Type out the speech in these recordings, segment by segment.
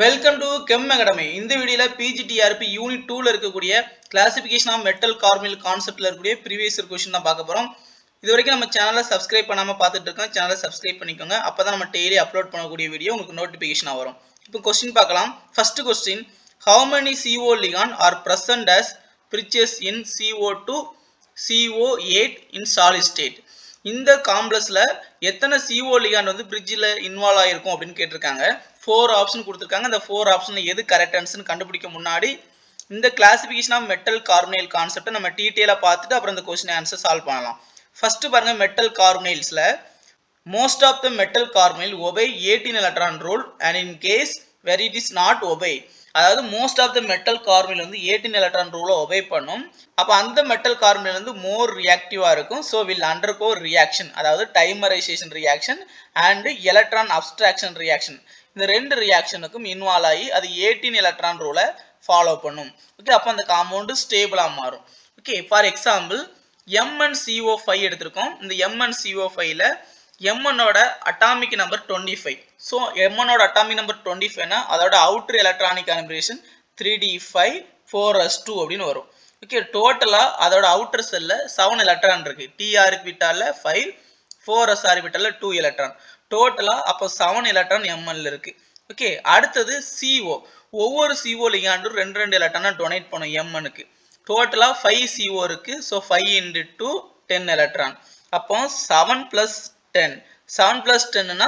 Welcome to gem academy. இந்த வீடியோல PGTRB unit 2ல இருக்கக்கூடிய கிளாசிஃபிகேஷன் ஆஃப் மெட்டல் கார்பனில் கான்செப்ட்ல இருக்கக்கூடிய ப்ரீவியஸ் இயர் क्वेश्चन தான் பார்க்க போறோம். இது வரைக்கும் நம்ம சேனலை சப்ஸ்கிரைப் பண்ணாம பார்த்துட்டு இருக்கோம். சேனலை சப்ஸ்கிரைப் பண்ணிக்கோங்க. அப்பதான் நம்ம டெய்லி அப்லோட் பண்ணக்கூடிய வீடியோ உங்களுக்கு நோட்டிபிகேஷனா வரும். இப்போ क्वेश्चन பார்க்கலாம். First question, how many CO ligand are present as bridges in CO2 CO8 in solid state? இந்த காம்ப்ளெக்ஸ்ல எத்தனை CO லிகாண்ட் வந்து பிரிட்ஜ்ல இன்வால்வ் ஆயிருக்கும் அப்படின்னு கேட்டிருக்காங்க. 4 ஆப்ஷன் கொடுத்திருக்காங்க. அந்த 4 ஆப்ஷன்ல எது கரெக்ட் ஆன்சர்னு கண்டுபிடிக்க முன்னாடி இந்த classification of metal carbonyl concept நம்ம டீடைலா பார்த்துட்டு அப்புறம் இந்த क्वेश्चन ஆன்சர் சால்வ் பண்ணலாம். ஃபர்ஸ்ட் பாருங்க, மெட்டல் கார்பனைல்ஸ்ல most of the metal carbonyl obey 18 electron rule and in case where it is not obey, அதாவது most of the metal carbonyl வந்து 18 electron rule obey பண்ணும். அப்ப அந்த metal carbonyl வந்து more reactive-ஆ இருக்கும். so will undergo reaction, அதாவது dimerization reaction and electron abstraction reaction. இந்த ரெண்டு ரியாக்ஷனுக்கும் இன்வால்வ் ஆகி அது 18 electron rule ஃபாலோ பண்ணும். ஓகே, அப்ப அந்த காம்பவுண்ட் ஸ்டேபிளா மாறும். ஓகே, ஃபார் எக்ஸாம்பிள் MnCO5 எடுத்திருக்கோம். இந்த MnCO5ல Mn ஓட அட்டாமிக் நம்பர் 25. ஸோ Mn ஓட அட்டாமிக் நம்பர் 25னா அதோட outer electronic configuration 3d5 4s2 அப்படின்னு வரும். ஓகே, டோட்டலா அதோட அவுட்டர் செல்ல 7 எலக்ட்ரான் இருக்கு. t ஆர்பிட்டால்ல 5, 4s ஆர்பிட்டால்ல 2 electron. டோட்டலா அப்போ 7 எலக்ட்ரான் Mnல இருக்கு. ஓகே, அடுத்தது CO. ஒவ்வொரு CO லிகாண்டும் 2 எலக்ட்ரானை டொனேட் பண்ணும் Mnக்கு. டோட்டலா 5 CO இருக்கு. So 5 into 2 10 electron. அப்போ 7 plus 10, 7 plus 10னா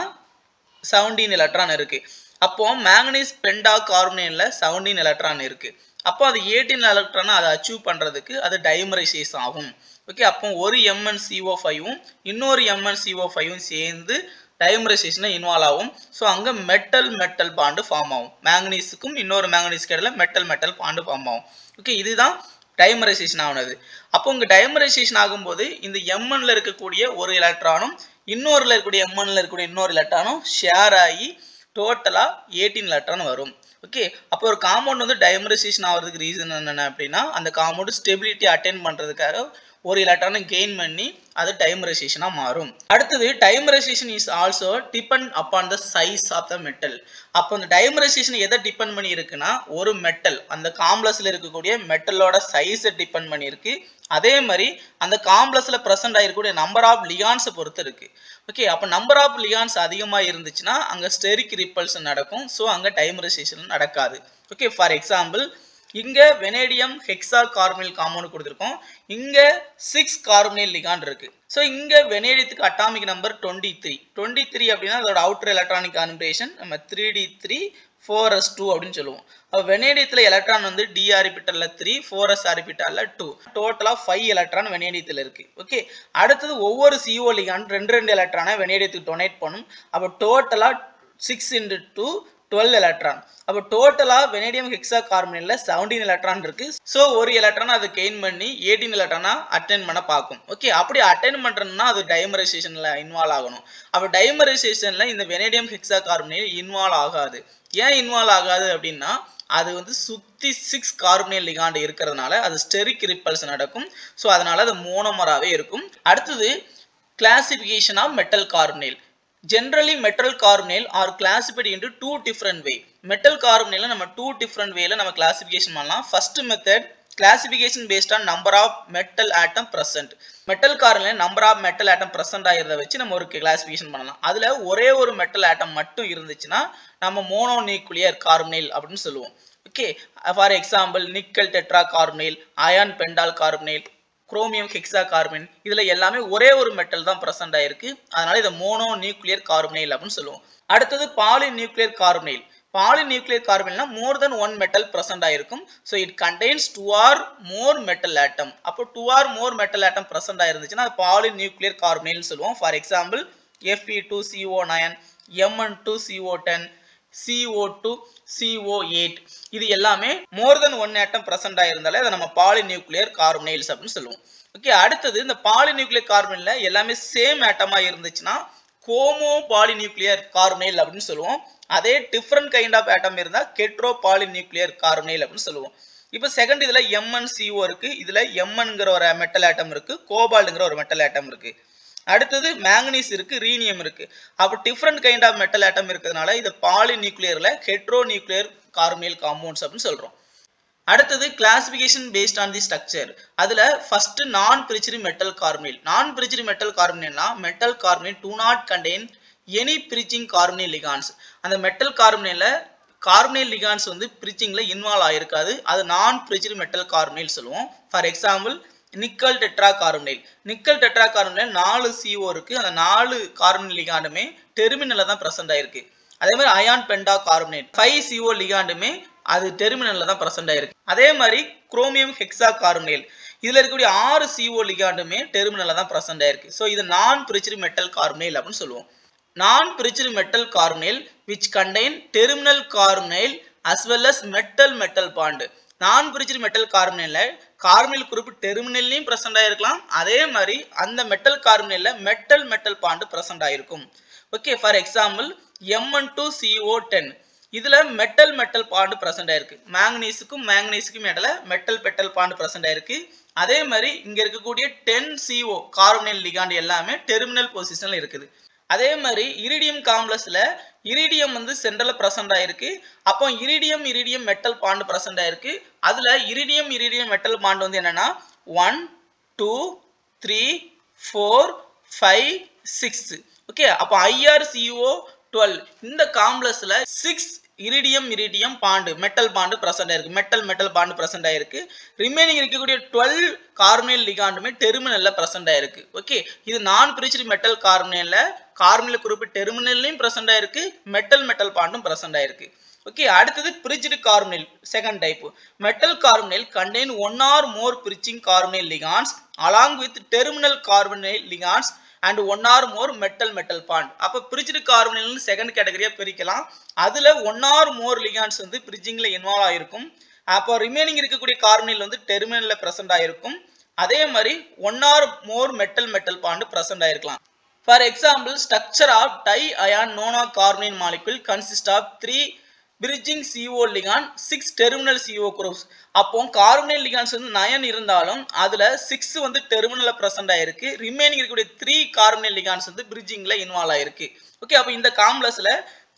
17 எலக்ட்ரான் இருக்கு. அப்போ மேங்கனீஸ் பெண்டா கார்பனைல்ல 17 எலக்ட்ரான் இருக்கு. அப்போ அது 18 எலக்ட்ரானை அதை அச்சீவ் பண்றதுக்கு அது டைமரைசேஷன் ஆகும். ஓகே, அப்போ ஒரு MnCO5ம் இன்னொரு MnCO5ம் சேர்ந்து டைமரைசேஷனை இன்வால்வ் ஆகும். ஸோ அங்க மெட்டல் பாண்டு ஃபார்ம் ஆகும். மேங்கனீஸுக்கும் இன்னொரு மேங்கனீஸ்க்கு இடையில மெட்டல் பாண்டு ஃபார்ம் ஆகும். ஓகே, இதுதான் டைமரைசேஷன் ஆனது. அப்போ உங்க டைமரைசேஷன் ஆகும்போது இந்த Mnல இருக்கக்கூடிய ஒரு எலக்ட்ரானும் இன்னொருல இருக்கக்கூடிய Mnல இருக்கக்கூடிய இன்னொரு எலக்ட்ரானும் ஷேர் ஆகி டோட்டலா 18 எலக்ட்ரான் வரும். ஓகே, அப்போ ஒரு காம்பவுண்ட் வந்து டைமரைசேஷன் ஆகிறதுக்கு ரீசன் என்னென்ன அப்படின்னா அந்த காம்பவுண்ட் ஸ்டெபிலிட்டி அட்டைன் பண்றதுக்காக ஒரு எலக்ட்ரானை கெயின் பண்ணி அது டைமரைசேஷனா மாறும். அடுத்தது dimerisation is also depend upon the size of the metal. அப்போ இந்த டைமரைசேஷன் எதை டிபெண்ட் பண்ணி இருக்குன்னா ஒரு மெட்டல் அந்த காம்ப்ளெக்ஸ்ல இருக்கக்கூடிய மெட்டலோட சைஸை டிபெண்ட் பண்ணி இருக்கு. அதே மாதிரி அந்த காம்ப்ளெக்ஸ்ல பிரசன்ட் ஆயிருக்கக்கூடிய நம்பர் ஆஃப் லிகான்ஸை பொறுத்து இருக்கு. ஓகே, அப்போ நம்பர் ஆஃப் லிகான்ஸ் அதிகமாக இருந்துச்சுன்னா அங்க ஸ்டெரிக் ரிப்பல்ஷன் நடக்கும். ஸோ அங்க டைமரைசேஷன் நடக்காது. ஓகே, ஃபார் எக்ஸாம்பிள் இங்க வெனேடியம் ஹெக்ஸா கார்பனைல் காம்பவுண்ட் கொடுத்திருக்கோம். இங்க 6 கார்பனைல் லிகாண்ட் இருக்கு. ஸோ இங்க வெனேடியத்துக்கு அட்டாமிக் நம்பர் 23 அப்படின்னா அதோட அவுட்டர் எலக்ட்ரானிக் கான்ஃபிகரேஷன் நம்ம 3d3 4s2 அப்படின்னு சொல்லுவோம். அப்போ வெனேடியத்துல எலக்ட்ரான் வந்து d ஆர்பிட்டால்ல 3, 4s ஆர்பிட்டால்ல 2. டோட்டலா 5 எலக்ட்ரான் வெனேடியத்துல இருக்கு. ஓகே, அடுத்தது ஒவ்வொரு CO லிகாண்ட் 2 எலக்ட்ரானை வெனேடியத்துக்கு டொனேட் பண்ணும். அப்போ டோட்டலா 6 into 2 12 எலக்ட்ரான். அப்போ டோட்டலா வெனேடியம் ஹெக்ஸா கார்பனைல்ல 17 எலக்ட்ரான் இருக்கு. ஸோ ஒரு எலக்ட்ரான் அதை கெயின் பண்ணி 18 எலக்ட்ரானா அட்டென்ட் பண்ண பார்க்கும். ஓகே, அப்படி அட்டென்ட் பண்றதுன்னா அது டைமரைசேஷன்ல இன்வால்வ் ஆகணும். அப்போ டைமரைசேஷன்ல இந்த வெனேடியம் ஹெக்ஸா கார்பனைல் இன்வால்வ் ஆகாது. ஏன் இன்வால்வ் ஆகாது அப்படின்னா அது வந்து சுத்தி 6 கார்பனைல் லிகாண்ட் இருக்கிறதுனால அது ஸ்டெரிக் ரிப்பல்ஷன் நடக்கும். ஸோ அதனால அது மோனோமராகவே இருக்கும். அடுத்தது classification of metal carbonyl. Generally metal carbonyl are classified into two different way. Metal carbonyl நம்ம two different wayல நம்ம classification பண்ணலாம். First method, classification based on number of metal atom present. Metal carbonyl number of metal atom present ஆகிறத வச்சு நம்ம ஒரு classification பண்ணலாம். அதுல ஒரே ஒரு metal atom மட்டும் இருந்துச்சுன்னா நம்ம mononuclear carbonyl அப்படின்னு சொல்லுவோம். Okay, for example nickel tetra carbonyl, iron penta carbonyl, chromium hexa carbon, இதுல எல்லாமே ஒரே ஒரு மெட்டல் தான் பிரசன்ட் ஆயிருக்கு. அதனால இதை மோனோ நியூக்ளியர் கார்பனைல் அப்படின்னு சொல்லுவோம். அடுத்தது polynuclear carbonyl. Polynuclear கார்பனைல்னா more than one metal present ஆயிருக்கும். So it contains 2 or more metal atom. அப்போ 2 or more metal atom present ஆயிருந்துச்சுன்னா அது பாலி நியூக்ளியர் கார்பனைல் சொல்லுவோம். For example Fe2CO9, Mn2CO10, CO2 CO8, இது எல்லாமே மோர் than one ஆட்டம் present ஆயிருந்தாலே அதை நம்ம பாலி நியூக்ளியர் கார்பனைல்ஸ் அப்படின்னு சொல்லுவோம். ஓகே, அடுத்தது இந்த பாலி நியூக்ளியர் கார்பனைல்ல எல்லாமே சேம் ஆட்டமா இருந்துச்சுன்னா கோமோ பாலி நியூக்ளியர் கார்பனைல் அப்படின்னு சொல்லுவோம். அதே டிஃபரண்ட் கைண்ட் ஆஃப் ஆட்டம் இருந்தா கெட்ரோ பாலி நியூக்ளியர் கார்பனைல் அப்படின்னு சொல்லுவோம். இப்போ செகண்ட் இதுல MnCO இருக்கு. இதுல Mnங்கிற ஒரு மெட்டல் ஆட்டம் இருக்கு, கோபால்ட்ங்கிற ஒரு மெட்டல் ஆட்டம் இருக்கு. அடுத்தது மேங்கனீஸ் இருக்கு, ரீனியம் இருக்கு. அப்போ different kind of metal atom இருக்கிறதுனால இது பாலிநியூக்ளியர்ல ஹெட்ரோநியூக்ளியர் கார்பனைல் காம்பவுண்ட்ஸ் அப்படின்னு சொல்றோம். அடுத்தது classification based on the structure. அதுல first non பிரிச்சரி metal carbonyl. Non பிரிச்சரி metal கார்பனைல்னா metal carbonyl do not contain any bridging carbonyl ligands. அந்த மெட்டல் கார்பனைல்ல கார்பனைல் லிகாண்ட்ஸ் வந்து பிரிச்சிங்ல இன்வால்வ் ஆயிருக்காது. அது நான் பிரிச்சரி மெட்டல் கார்பனைல் சொல்லுவோம். For example nickel tetra carbonyl. Nickel tetra carbonyl 4 CO இருக்கு. அந்த 4 கார்பனைல் லிகாண்டுமே டெர்மினல்ல தான் பிரசன்ட் ஆயிருக்கு. அதே மாதிரி அயான் பெண்டா கார்பனைல் 5 CO லிகாண்டுமே அது டெர்மினல்ல தான் பிரசன்ட் ஆயிருக்கு. அதே மாதிரி குரோமியம் ஹெக்ஸா கார்பனைல் இதுல இருக்கக்கூடிய 6 CO லிகாண்டுமே டெர்மினல்ல தான் பிரசன்ட் ஆயிருக்கு. ஸோ இது நான் பிரிச்சரி மெட்டல் கார்பனைல் அப்படின்னு சொல்லுவோம். Non பிரிச்சரி metal carbonyl which contain terminal carbonyl as well as metal bond. நான் பிரிச்சரி மெட்டல் கார்பனைல்ல கார்பனைல் குரூப் டெர்மினல்லையும் பிரசன்ட் ஆயிருக்கலாம். அதே மாதிரி அந்த மெட்டல் கார்பனைல்ல மெட்டல் பாண்ட் பிரசன்ட் ஆயிருக்கும். ஓகே, ஃபார் எக்ஸாம்பிள் Mn2CO10 இதுல மெட்டல் பாண்ட் பிரசன்ட் ஆயிருக்கு. மேங்கனீஸுக்கும் இடையில மெட்டல் பாண்ட் பிரசன்ட் ஆயிருக்கு. அதே மாதிரி இங்க இருக்கக்கூடிய 10CO கார்பனைல் லிகாண்ட் எல்லாமே டெர்மினல் பொசிஷன்ல இருக்குது. அதே மாதிரி இரிடியம் காம்ப்ளெக்ஸ்ல இரிடியம் வந்து சென்டர்ல பிரசன்ட் ஆயிருக்கு. அப்போ இரிடியம் மெட்டல் பாண்ட் பிரசன்ட் ஆயிருக்கு. அதுல இரிடியம் மெட்டல் பாண்ட் வந்து என்னன்னா 1 2 3 4 5 6. ஓகே, அப்போ IrCO12 இந்த காம்ப்ளெக்ஸ்ல 6 iridium bond metal bond present ஆயிருக்கு. மெட்டல் பாண்ட் பிரசன்ட் ஆயிருக்கு. ரிமைனிங் இருக்கக்கூடிய 12 கார்பனைல் லிகாண்டுமே டெர்மினல்ல பிரசன்ட் ஆயிருக்கு. ஓகே, இது நான் பிரிச்சரி மெட்டல் கார்பனைல்ல கார்பனைல் குரூப் டெர்மினல்லையும் பிரசன்ட் ஆயிருக்கு. மெட்டல் பாண்டும் பிரசன்ட் ஆயிருக்கு. ஓகே, அடுத்தது bridged carbonyl second type. Metal carbonyl contain 1 or more bridging carbonyl ligands along with terminal carbonyl ligands and 1 or more metal bond. அப்ப பிரிட்ஜ்டு கார்பனைல் செகண்ட் கேட்டகரியா பிரிக்கலாம். அதுல 1 or more லிகாண்ட்ஸ் வந்து பிரிட்ஜிங்ல involve ஆயிருக்கும். அப்போ ரிமைனிங் இருக்கக்கூடிய கார்பனைல் வந்து டெர்மினல்ல பிரசன்ட் ஆயிருக்கும். அதே மாதிரி 1 or more metal bond present ஆயிருக்கலாம். For example structure of di iron nona carbonyl molecule consist of 3 bridging CO ligand 6 terminal CO groups. அப்போ கார்பனைல் லிகாண்ட்ஸ் வந்து 9 இருந்தாலும் அதுல 6 வந்து டெர்மினல்ல பிரசன்ட் ஆயிருக்கு. ரிமைனிங் இருக்கக்கூடிய 3 கார்பனைல் லிகாண்ட்ஸ் வந்து பிரிட்ஜிங்ல இன்வால்வ் ஆயிருக்கு. ஓகே, அப்போ இந்த காம்ப்ளெக்ஸ்ல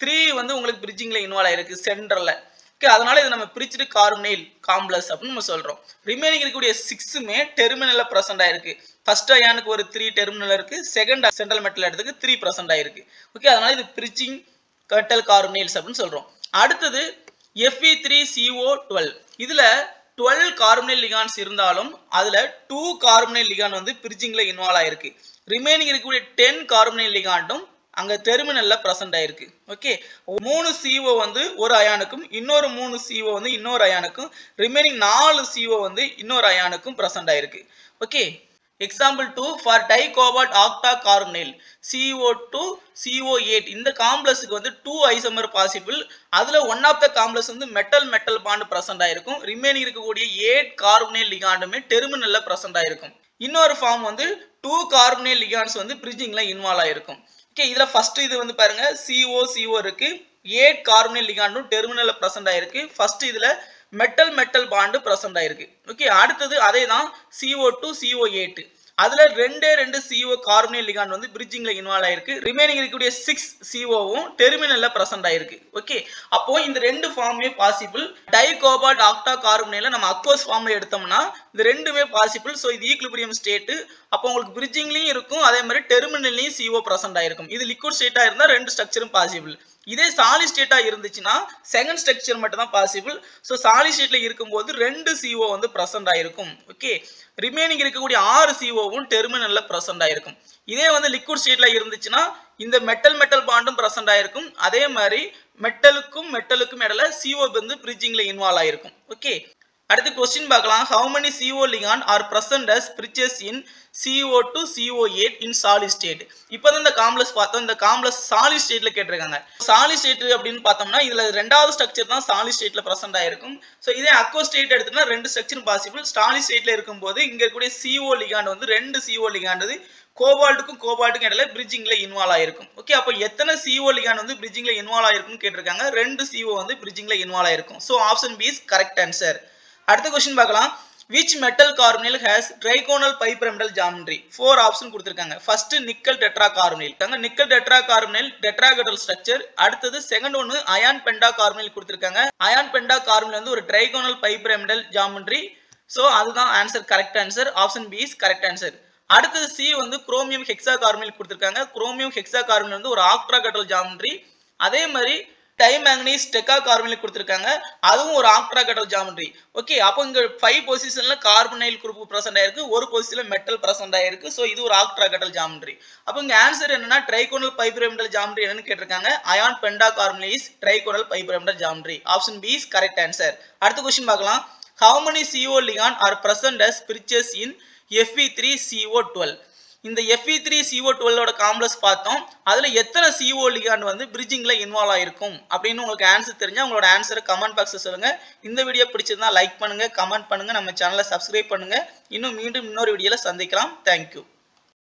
3 வந்து உங்களுக்கு பிரிட்ஜிங்ல இன்வால்வ் ஆயிருக்கு சென்டர்ல. ஓகே, அதனால இது நம்ம பிரிட்ஜ்டு கார்பனைல் காம்ப்ளெக்ஸ் அப்படின்னு நம்ம சொல்றோம். ரிமைனிங் இருக்கக்கூடிய 6மே டெர்மினல்ல பிரசன்ட் ஆயிருக்கு. ஃபர்ஸ்ட் அயானுக்கு ஒரு 3 டெர்மினல் இருக்கு. செகண்ட் சென்ட்ரல் மெட்டல் எடுத்துக்கு 3 பிரசன்ட் ஆயிருக்கு. ஓகே, அதனால இது பிரிட்ஜிங் மெட்டல் கார்பனைல்ஸ் அப்படின்னு சொல்றோம். அடுத்தது Fe3CO12 இதுல 12 கார்பனைல் லிகாண்ட்ஸ் இருந்தாலும் அதுல 2 கார்பனைல் லிகாண்ட் வந்து பிரிட்ஜிங்ல இன்வால்வ் ஆயிருக்கு. ரிமைனிங் இருக்கக்கூடிய 10 கார்பனைல் லிகாண்டும் அங்க டெர்மினல்ல பிரசன்ட் ஆயிருக்கு. ஓகே, 3 CO வந்து ஒரு அயானுக்கும் இன்னொரு 3 CO வந்து இன்னொரு அயானுக்கும் ரிமைனிங் 4 CO வந்து இன்னொரு அயானுக்கும் பிரசன்ட் ஆயிருக்கு. Okay, example 2 for dicobalt octa carbonyl CO2 CO8 இந்த காம்ப்ளெக்ஸ்க்கு வந்து 2 ஐசோமர் பாசிபிள். அதுல ஒன் ஆஃப் த காம்ப்ளெக்ஸ் வந்து மெட்டல் பாண்ட் பிரசன்ட் ஆயிருக்கும். ரிமைனிங் இருக்கக்கூடிய 8 கார்பனைல் லிகாண்டுமே டெர்மினல்ல பிரசன்ட் ஆயிருக்கும். இன்னொரு ஃபார்ம் வந்து 2 கார்பனைல் லிகாண்ட்ஸ் வந்து பிரிட்ஜிங்ல இன்வால்வ் ஆயிருக்கும். ஓகே, இதுல ஃபர்ஸ்ட் இது வந்து பாருங்க CO இருக்கு. 8 கார்பனைல் லிகாண்டும் டெர்மினல்ல பிரசன்ட் ஆயிருக்கு. ஃபர்ஸ்ட் இதுல மெட்டல் பாண்ட் பிரசன்ட் ஆயிருக்கு. ஓகே, அடுத்தது அதே தான் CO2 CO8 அதுல 2 CO கார்பனைல் லிகாண்ட் வந்து பிரிட்ஜிங்ல இன்வால்வ் ஆயிருக்கு. ரிமைனிங் இருக்கக்கூடிய 6 COவும் டெர்மினல்ல பிரசன்ட் ஆயிருக்கு. ஓகே, அப்போ இந்த ரெண்டு ஃபார்மே பாசிபிள். டைகோபால்ட் ஆக்டா கார்பனைல நம்ம அக்வஸ் ஃபார்ம்ல எடுத்தோம்னா இந்த ரெண்டுமே பாசிபிள். சோ இது ஈக்விலிபிரியம் ஸ்டேட். அப்போ உங்களுக்கு பிரிட்ஜிங்லயும் இருக்கும், அதே மாதிரி டெர்மினல்லையும் CO பிரசன்ட் ஆயிருக்கும். இது லிக்விட் ஸ்டேட்டா இருந்தா ரெண்டு ஸ்ட்ரக்சரும் பாசிபிள். இதே சாலிட் ஸ்டேட்டா இருந்துச்சுன்னா செகண்ட் ஸ்ட்ரக்சர் மட்டும் தான் பாசிபிள். சோ சாலிட் ஸ்டேட்ல இருக்கும்போது 2 CO வந்து பிரசன்ட் ஆயிருக்கும். ஓகே, ரிமைனிங் இருக்கக்கூடிய 6 COவும் டெர்மினல்ல பிரசன்ட் ஆயிருக்கும். இதே வந்து லிக்விட் ஸ்டேட்ல இருந்துச்சுன்னா இந்த மெட்டல் பாண்டும் பிரசன்ட் ஆயிருக்கும். அதே மாதிரி மெட்டலுக்கும் இடையில CO வந்து பிரிட்ஜிங்ல இன்வால்வ் ஆயிருக்கும். ஓகே, அடுத்து क्वेश्चन பார்க்கலாம். how many CO ligand are present as bridges in CO2 CO8 in solid state. இப்போதான் இந்த காம்ப்ளெக்ஸ் பார்த்தோம். இந்த காம்ப்ளெக்ஸ் சாலிட் ஸ்டேட்ல கேட்டிருக்காங்க. சாலிட் ஸ்டேட் அப்படின்னு பார்த்தோம்னா இதுல ரெண்டாவது ஸ்ட்ரக்சர் தான் சாலிட் ஸ்டேட்ல பிரசன்ட் ஆயிருக்கும். சோ இதே அக்வஸ் ஸ்டேட் எடுத்தோம்னா ரெண்டு ஸ்ட்ரக்சர் பாசிபிள். சாலிட் ஸ்டேட்ல இருக்கும்போது இங்க இருக்கக்கூடிய CO ligand வந்து 2 CO ligand கோபால்ட்டுக்கும் இடையில பிரிட்ஜிங்ல இன்வால்வ் ஆயிருக்கும். ஓகே, அப்போ எத்தனை CO ligand வந்து பிரிட்ஜிங்ல இன்வால்வ் ஆயிருக்கும்னு கேட்டிருக்காங்க. 2 CO வந்து பிரிட்ஜிங்ல இன்வால்வ் ஆயிருக்கும். So option B is correct answer. அடுத்த क्वेश्चन பார்க்கலாம். which metal carbonyl has trigonal bipyramidal geometry? 4 option கொடுத்திருக்காங்க. First nickel tetracarbonyl. Nickel tetracarbonyl tetrahedral structure. அடுத்தது செகண்ட் ஒன்னு அயான் பெண்டாகார்பனைல் கொடுத்திருக்காங்க. அயான் பெண்டாகார்பனைல் வந்து ஒரு trigonal bipyramidal geometry. சோ அதுதான் answer, correct answer. Option B is correct answer. அடுத்தது C வந்து chromium hexacarbonyl கொடுத்திருக்காங்க. குரோமியம் ஹெக்ஸாகார்பனைல் வந்து ஒரு ஆக்டாஹெட்ரல் ஜியோமெட்ரி. அதே மாதிரி டைமேங்கனீஸ் டெக்காகார்பனைல் கொடுத்திருக்காங்க. அதுவும் ஒரு ஆக்டாஹெட்ரல் ஜியோமெட்ரி. ஓகே, அப்போ இங்க 5 பொசிஷன்ல கார்பனைல் குரூப் பிரசன்ட் ஆயிருக்கு, ஒரு பொசிஷன்ல மெட்டல் பிரசன்ட் ஆயிருக்கு. சோ இது ஒரு ஆக்டாஹெட்ரல் ஜியோமெட்ரி. அப்போ இங்க ஆன்சர் என்னன்னா ட்ரைகோனல் பைபிரமிடல் ஜியோமெட்ரி என்னன்னு கேட்டிருக்காங்க. Iron pentacarbonyl is trigonal bipyramidal geometry. Option B is correct answer. அடுத்த क्वेश्चन பார்க்கலாம். How many CO ligand are present as bridges in Fe3CO12? இந்த Fe3CO12 ஓட காம்ப்ளெக்ஸ் பார்த்தோம். அதுல எத்தனை CO ligand வந்து பிரிட்ஜிங்ல இன்வால்வ் ஆயிருக்கும் அப்படின்னு உங்களுக்கு ஆன்சர் தெரிஞ்சா உங்களோட ஆன்சரை கமெண்ட் பாக்ஸ்ல சொல்லுங்க. இந்த வீடியோ பிடிச்சிருந்தா லைக் பண்ணுங்க, கமெண்ட் பண்ணுங்க, நம்ம சேனலை சப்ஸ்கிரைப் பண்ணுங்க. இன்னும் மீண்டும் இன்னொரு வீடியோல சந்திக்கலாம். Thank you.